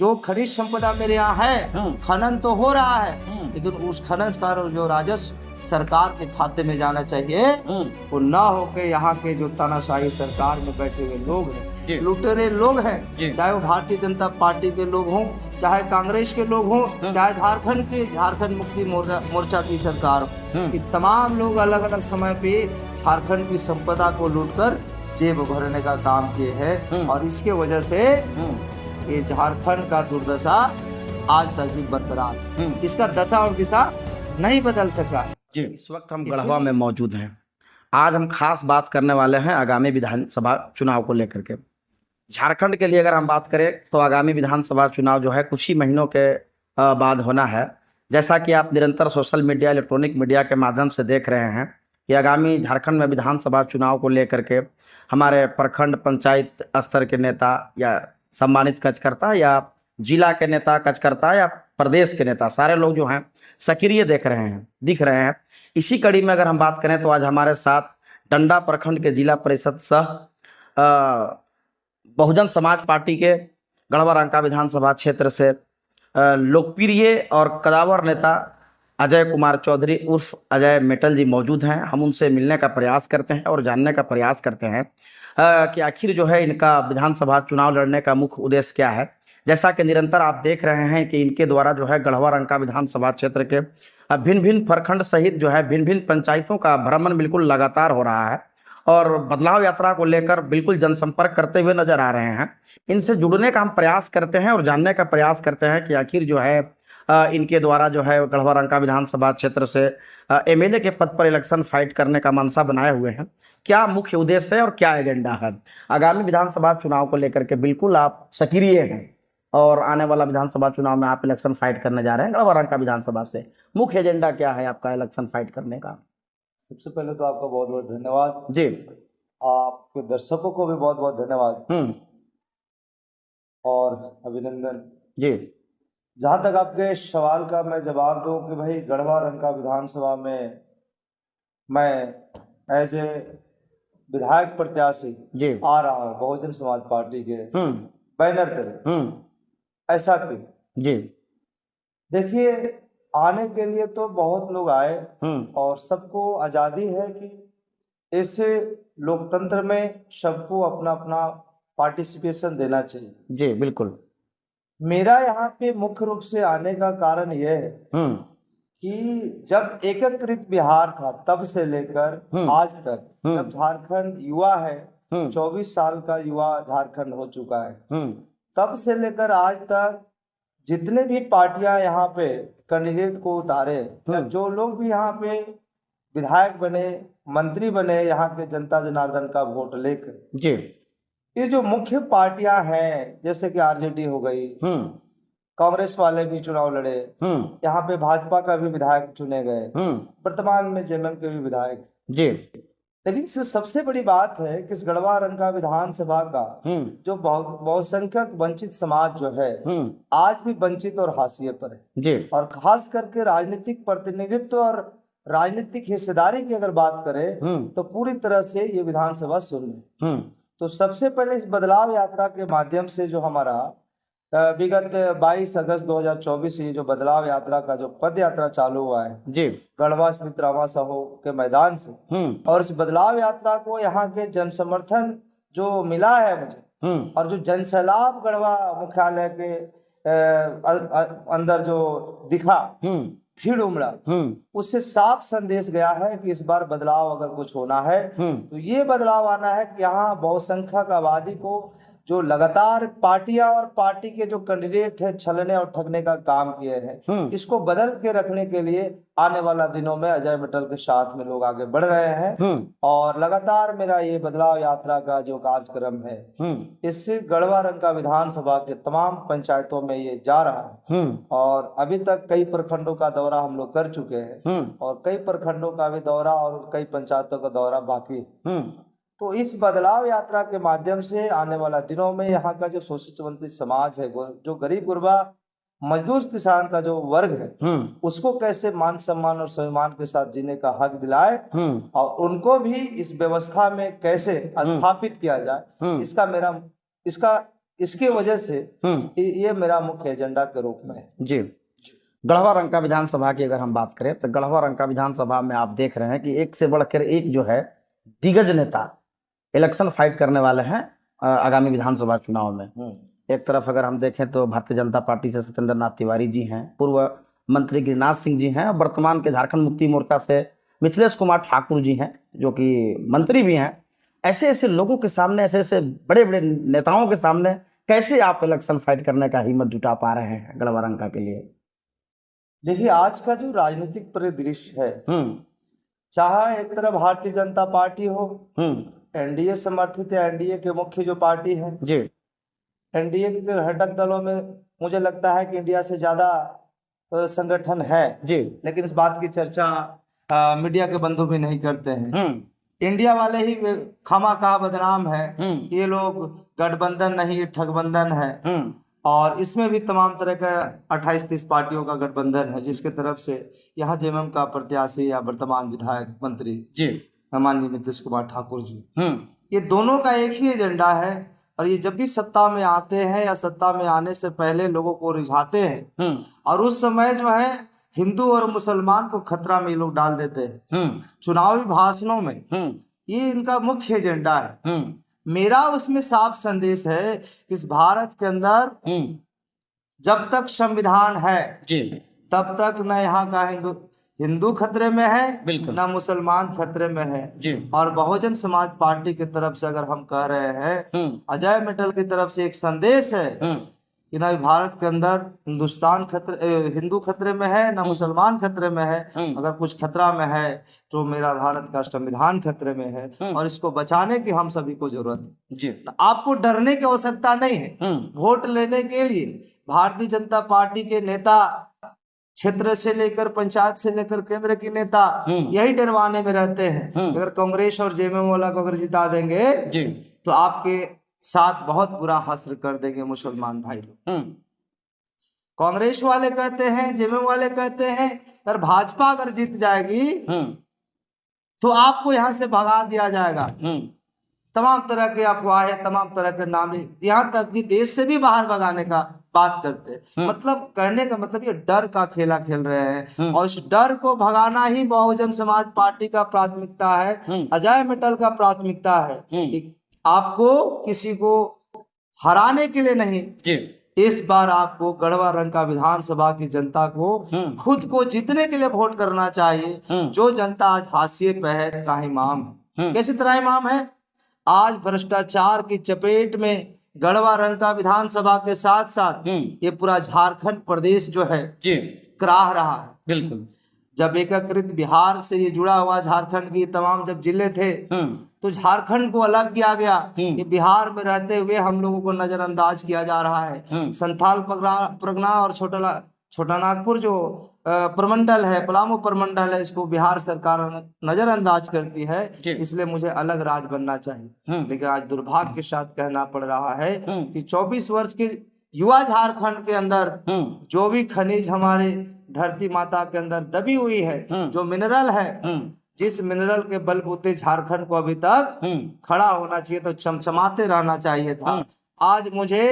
जो खनिज संपदा मेरे यहाँ है, खनन तो हो रहा है, लेकिन उस खनन का जो राजस्व सरकार के खाते में जाना चाहिए, वो ना होके यहाँ के जो तानाशाही सरकार में बैठे हुए लोग हैं, लुटेरे लोग हैं, चाहे वो भारतीय जनता पार्टी के लोग हों, चाहे कांग्रेस के लोग हों, चाहे झारखंड मुक्ति मोर्चा की सरकार हो, कि तमाम लोग अलग अलग समय पे झारखंड की संपदा को लूटकर जेब भरने का काम किए हैं। और इसके वजह से ये झारखंड का दुर्दशा आज तक भी बरकरार, इसका दशा और दिशा नहीं बदल सका जी। इस वक्त हम गढ़वा में मौजूद हैं। आज हम खास बात करने वाले हैं आगामी विधानसभा चुनाव को लेकर के। झारखंड के लिए अगर हम बात करें तो आगामी विधानसभा चुनाव जो है कुछ ही महीनों के बाद होना है। जैसा कि आप निरंतर सोशल मीडिया, इलेक्ट्रॉनिक मीडिया के माध्यम से देख रहे हैं कि आगामी झारखंड में विधानसभा चुनाव को लेकर के हमारे प्रखंड पंचायत स्तर के नेता या सम्मानित कार्यकर्ता या जिला के नेता कार्यकर्ता या प्रदेश के नेता सारे लोग जो हैं सक्रिय दिख रहे हैं। इसी कड़ी में अगर हम बात करें तो आज हमारे साथ डंडा प्रखंड के जिला परिषद सह बहुजन समाज पार्टी के गढ़वा रंका विधानसभा क्षेत्र से लोकप्रिय और कदावर नेता अजय कुमार चौधरी उर्फ अजय मेटल जी मौजूद हैं। हम उनसे मिलने का प्रयास करते हैं और जानने का प्रयास करते हैं कि आखिर जो है इनका विधानसभा चुनाव लड़ने का मुख्य उद्देश्य क्या है। जैसा कि निरंतर आप देख रहे हैं कि इनके द्वारा जो है गढ़वा रंका विधानसभा क्षेत्र के भिन्न भिन्न प्रखंड सहित जो है भिन्न भिन्न पंचायतों का भ्रमण बिल्कुल लगातार हो रहा है और बदलाव यात्रा को लेकर बिल्कुल जनसंपर्क करते हुए नजर आ रहे हैं। इनसे जुड़ने का हम प्रयास करते हैं और जानने का प्रयास करते हैं कि आखिर जो है इनके द्वारा जो है गढ़वा रंका विधानसभा क्षेत्र से एमएलए के पद पर इलेक्शन फाइट करने का मनसा बनाए हुए हैं। क्या मुख्य उद्देश्य है और क्या एजेंडा है आगामी विधानसभा चुनाव को लेकर के। बिल्कुल आप सक्रिय हैं और आने वाला विधानसभा चुनाव में आप इलेक्शन फाइट करने जा रहे हैं गढ़वा रंका विधानसभा से। मुख्य एजेंडा क्या है आपका इलेक्शन फाइट करने का? सबसे पहले तो आपका बहुत बहुत धन्यवाद जी। आपके दर्शकों को भी बहुत बहुत धन्यवाद और अभिनंदन जी। जहां तक आपके सवाल का मैं जवाब दूं कि भाई गढ़वा रंका विधानसभा में मैं एज ए विधायक प्रत्याशी जी आ रहा हूँ बहुजन समाज पार्टी के बैनर तले। ऐसा क्यों जी? देखिए, आने के लिए तो बहुत लोग आए और सबको आजादी है कि ऐसे लोकतंत्र में सबको अपना अपना पार्टिसिपेशन देना चाहिए जी। बिल्कुल। मेरा यहाँ पे मुख्य रूप से आने का कारण यह है कि जब एकीकृत बिहार था तब से लेकर आज तक, जब झारखंड युवा है, 24 साल का युवा झारखंड हो चुका है, तब से लेकर आज तक जितने भी पार्टियां यहाँ पे कैंडिडेट को उतारे, जो लोग भी यहाँ पे विधायक बने, मंत्री बने, यहाँ के जनता जनार्दन का वोट लेकर जी, ये जो मुख्य पार्टियां हैं जैसे कि आरजेडी हो गई, कांग्रेस वाले भी चुनाव लड़े, यहाँ पे भाजपा का भी विधायक चुने गए, वर्तमान में जेएमएम के भी विधायक जी। लेकिन सबसे बड़ी बात है कि इस गढ़वा रंका विधानसभा का जो बहुसंख्यक वंचित समाज जो है आज भी वंचित और हाशिए पर है जी। और खास करके राजनीतिक प्रतिनिधित्व और राजनीतिक हिस्सेदारी की अगर बात करें तो पूरी तरह से ये विधानसभा शून्य है। तो सबसे पहले इस बदलाव यात्रा के माध्यम से जो हमारा विगत 22 अगस्त 2024 ये जो बदलाव यात्रा का जो पद यात्रा चालू हुआ है जी गढ़वा स्थित रामा साहू के मैदान से, और इस बदलाव यात्रा को यहाँ के जन समर्थन जो मिला है मुझे और जो जनसैलाब गढ़वा मुख्यालय के अंदर जो दिखा, भीड़ उमड़ा, उससे साफ संदेश गया है कि इस बार बदलाव अगर कुछ होना है तो ये बदलाव आना है कि यहाँ बहुसंख्यक आबादी को जो लगातार पार्टियां और पार्टी के जो कैंडिडेट है छलने और ठगने का काम किए हैं, इसको बदल के रखने के लिए आने वाला दिनों में अजय मित्तल के साथ में लोग आगे बढ़ रहे हैं। और लगातार मेरा ये बदलाव यात्रा का जो कार्यक्रम है इससे गढ़वा रंका विधानसभा के तमाम पंचायतों में ये जा रहा है और अभी तक कई प्रखंडों का दौरा हम लोग कर चुके हैं और कई प्रखंडों का भी दौरा और कई पंचायतों का दौरा बाकी है। तो इस बदलाव यात्रा के माध्यम से आने वाला दिनों में यहाँ का जो शोषित वंचित समाज है, जो गरीब गुरबा मजदूर किसान का जो वर्ग है, उसको कैसे मान सम्मान और स्वाभिमान के साथ जीने का हक दिलाए और उनको भी इस व्यवस्था में कैसे स्थापित किया जाए, इसके वजह से ये मेरा मुख्य एजेंडा के रूप में है। जी। गढ़वा रंका विधानसभा की अगर हम बात करें तो गढ़वा रंका विधानसभा में आप देख रहे हैं कि एक से बढ़कर एक जो है दिग्गज नेता इलेक्शन फाइट करने वाले हैं आगामी विधानसभा चुनाव में। एक तरफ अगर हम देखें तो भारतीय जनता पार्टी से सत्येंद्र नाथ तिवारी जी हैं, पूर्व मंत्री गिरिनाथ सिंह जी हैं, वर्तमान के झारखंड मुक्ति मोर्चा से मिथिलेश कुमार ठाकुर जी हैं जो कि मंत्री भी हैं। ऐसे ऐसे लोगों के सामने, ऐसे ऐसे बड़े बड़े नेताओं के सामने कैसे आप इलेक्शन फाइट करने का हिम्मत जुटा पा रहे हैं गढ़वा रंका के लिए? देखिए, आज का जो राजनीतिक परिदृश्य है, चाहे एक तरफ भारतीय जनता पार्टी हो, एनडीए समर्थित है, एनडीए के मुख्य जो पार्टी है जी, एनडीए के घटक दलों में मुझे लगता है कि इंडिया से ज्यादा संगठन है जी, लेकिन इस बात की चर्चा मीडिया के बंधु भी नहीं करते हैं। इंडिया वाले ही खामा बदनाम है, ये लोग गठबंधन नहीं ठगबंधन है, और इसमें भी तमाम तरह का 28-30 पार्टियों का गठबंधन है, जिसके तरफ से यहाँ जेएमएम का प्रत्याशी या वर्तमान विधायक मंत्री जी माननीय नीतीश कुमार ठाकुर जी, ये दोनों का एक ही एजेंडा है। और ये जब भी सत्ता में आते हैं या सत्ता में आने से पहले लोगों को रिझाते हैं, और उस समय जो है हिंदू और मुसलमान को खतरा में ये लोग डाल देते हैं चुनावी भाषणों में। ये इनका मुख्य एजेंडा है। मेरा उसमें साफ संदेश है कि इस भारत के अंदर जब तक संविधान है तब तक न यहाँ का हिंदू खतरे में है, न मुसलमान खतरे में है। और बहुजन समाज पार्टी की तरफ से अगर हम कह रहे हैं, अजय मिटल की तरफ से एक संदेश है कि ना भारत के अंदर हिंदू खतरे में है, ना मुसलमान खतरे में है। अगर कुछ खतरा में है तो मेरा भारत का संविधान खतरे में है, और इसको बचाने की हम सभी को जरूरत है। तो आपको डरने की आवश्यकता नहीं है। वोट लेने के लिए भारतीय जनता पार्टी के नेता, क्षेत्र से लेकर पंचायत से लेकर केंद्र के नेता यही डरवाने में रहते हैं। अगर कांग्रेस और जेएमएम वाला को अगर जिता देंगे तो आपके साथ बहुत बुरा हश्र कर देंगे मुसलमान भाई लोग। कांग्रेस वाले कहते हैं, जेएमएम वाले कहते हैं, अगर भाजपा अगर जीत जाएगी तो आपको यहाँ से भगा दिया जाएगा। तमाम तरह के अफवाहें, तमाम तरह के नाम, यहाँ तक कि देश से भी बाहर भगाने का बात करते हैं। मतलब कहने का मतलब ये डर का खेला खेल रहे हैं, और इस डर को भगाना ही बहुजन समाज पार्टी का प्राथमिकता है, अजय मिटल का प्राथमिकता है। कि आपको किसी को हराने के लिए नहीं, इस बार आपको गढ़वा रंका विधानसभा की जनता को खुद को जीतने के लिए वोट करना चाहिए। जो जनता आज हाशिए पे है, त्राहिमाम है। कैसी त्राहिमाम है? आज भ्रष्टाचार की चपेट में गढ़वा रंका विधानसभा के साथ साथ ये पूरा झारखंड प्रदेश जो है कराह रहा है। बिल्कुल, जब एकीकृत बिहार से ये जुड़ा हुआ झारखंड की तमाम जब जिले थे तो झारखंड को अलग किया गया कि बिहार में रहते हुए हम लोगों को नजरअंदाज किया जा रहा है। संथाल परगना और छोटा नागपुर जो प्रमंडल है, पलामू प्रमंडल है, इसको बिहार सरकार नजरअंदाज करती है, इसलिए मुझे अलग राज्य बनना चाहिए। लेकिन आज दुर्भाग्य के साथ कहना पड़ रहा है कि 24 वर्ष के युवा झारखंड के अंदर जो भी खनिज हमारे धरती माता के अंदर दबी हुई है, जो मिनरल है, जिस मिनरल के बलबूते झारखंड को अभी तक खड़ा होना चाहिए, तो चमचमाते रहना चाहिए था। आज मुझे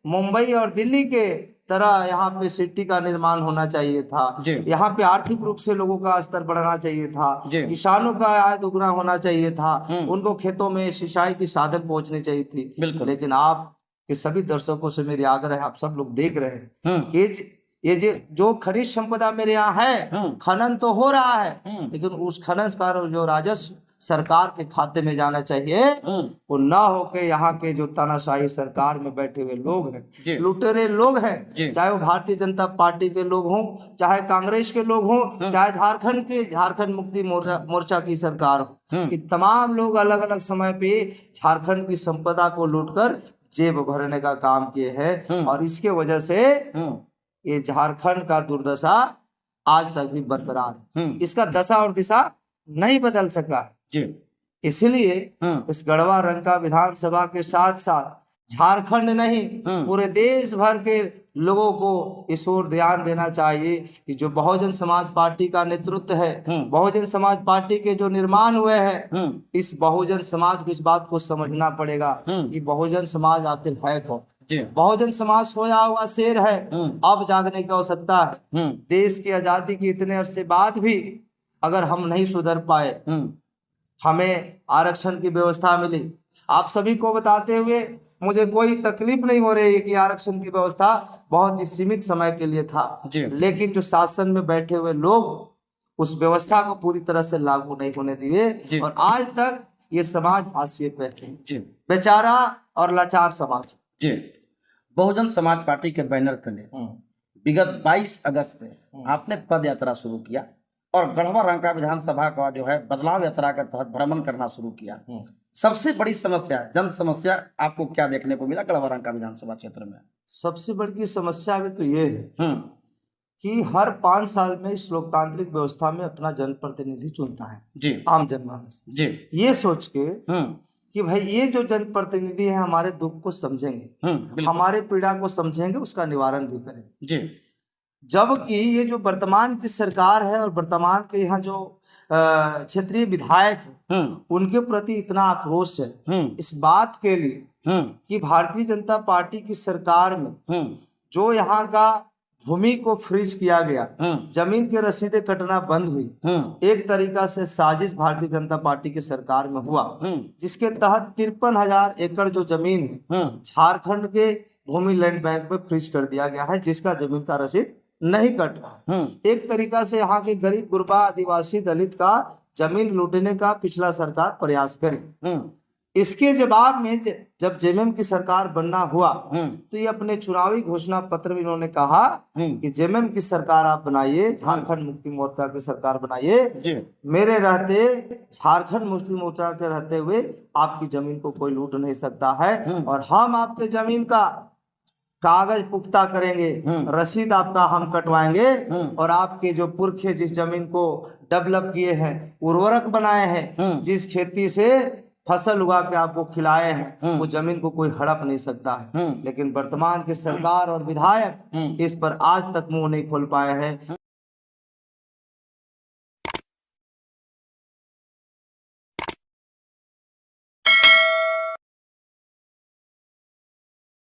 मुंबई और दिल्ली के तरह यहाँ पे सिटी का निर्माण होना चाहिए था। यहाँ पे आर्थिक रूप से लोगों का स्तर बढ़ना चाहिए था, किसानों का आय दुगना होना चाहिए था, उनको खेतों में सिंचाई की साधन पहुंचनी चाहिए थी। लेकिन आप के सभी दर्शकों से मेरी आग्रह है, आप सब लोग देख रहे हैं कि ये जो खनिज संपदा मेरे यहाँ है, खनन तो हो रहा है, लेकिन उस खनन का जो राजस्व सरकार के खाते में जाना चाहिए वो ना होके यहाँ के जो तानाशाही सरकार में बैठे हुए लोग हैं, लुटेरे लोग हैं, चाहे वो भारतीय जनता पार्टी के लोग हों, चाहे कांग्रेस के लोग हों, चाहे झारखंड मुक्ति मोर्चा की सरकार हो, कि तमाम लोग अलग अलग समय पे झारखंड की संपदा को लूटकर जेब भरने का काम किए हैं। और इसके वजह से ये झारखंड का दुर्दशा आज तक भी बरकरार है। इसका दशा और दिशा नहीं बदल सका है। इसलिए इस गढ़वा रंका विधानसभा के साथ साथ झारखंड नहीं पूरे देश भर के लोगों को इस ओर ध्यान देना चाहिए कि जो बहुजन समाज पार्टी का नेतृत्व है, बहुजन समाज पार्टी के जो निर्माण हुए हैं, इस बहुजन समाज को इस बात को समझना पड़ेगा कि बहुजन समाज आखिर है कौन। जी। बहुजन समाज सोया हुआ शेर है, अब जागने की आवश्यकता है। देश की आजादी के इतने अरसे बाद भी अगर हम नहीं सुधर पाए, हमें आरक्षण की व्यवस्था मिली। आप सभी को बताते हुए मुझे कोई तकलीफ नहीं हो रही है कि आरक्षण की व्यवस्था बहुत ही सीमित समय के लिए था, लेकिन जो शासन में बैठे हुए लोग उस व्यवस्था को पूरी तरह से लागू नहीं होने दिए और आज तक ये समाज हाशिए पे है, बेचारा और लाचार समाज। जी। बहुजन समाज पार्टी के बैनर तले विगत 22 अगस्त में आपने पद यात्रा शुरू किया और गढ़वा रंका विधानसभा का जो है बदलाव यात्रा के तहत भ्रमण करना शुरू किया। सबसे बड़ी समस्या, जन समस्या आपको क्या देखने को मिला गढ़वा रंका विधानसभा क्षेत्र में? सबसे बड़ी समस्या में तो ये है कि हर 5 साल में इस लोकतांत्रिक व्यवस्था में अपना जनप्रतिनिधि चुनता है जी, आम जनमानस जी, ये सोच के कि भाई ये जो जनप्रतिनिधि है हमारे दुख को समझेंगे, हमारे पीड़ा को समझेंगे, उसका निवारण भी करेंगे जी। जबकि ये जो वर्तमान की सरकार है और वर्तमान के यहाँ जो क्षेत्रीय विधायक है उनके प्रति इतना आक्रोश है इस बात के लिए कि भारतीय जनता पार्टी की सरकार में जो यहाँ का भूमि को फ्रीज किया गया, जमीन की रसीदें कटना बंद हुई, एक तरीका से साजिश भारतीय जनता पार्टी की सरकार में हुआ, जिसके तहत 53,000 एकड़ जो जमीन है झारखंड के भूमि लैंड बैंक में फ्रीज कर दिया गया है, जिसका जमीन का रसीद नहीं कट रहा है। एक तरीका से यहाँ के गरीब गुरबा आदिवासी दलित का जमीन लूटने का पिछला सरकार प्रयास करे। इसके जवाब में जब जेएमएम की सरकार बनना हुआ तो ये अपने चुनावी घोषणा पत्र में इन्होंने कहा कि जेएमएम की सरकार आप बनाइए, झारखंड मुक्ति मोर्चा की सरकार बनाइए, मेरे रहते झारखंड मुक्ति मोर्चा के रहते हुए आपकी जमीन को कोई लूट नहीं सकता है और हम आपके जमीन का कागज पुख्ता करेंगे, रसीद आपका हम कटवाएंगे और आपके जो पुरखे जिस जमीन को डेवलप किए हैं, उर्वरक बनाए हैं, जिस खेती से फसल उगा के आपको खिलाए हैं, वो जमीन को कोई हड़प नहीं सकता है। लेकिन वर्तमान की सरकार और विधायक इस पर आज तक मुंह नहीं खोल पाए हैं।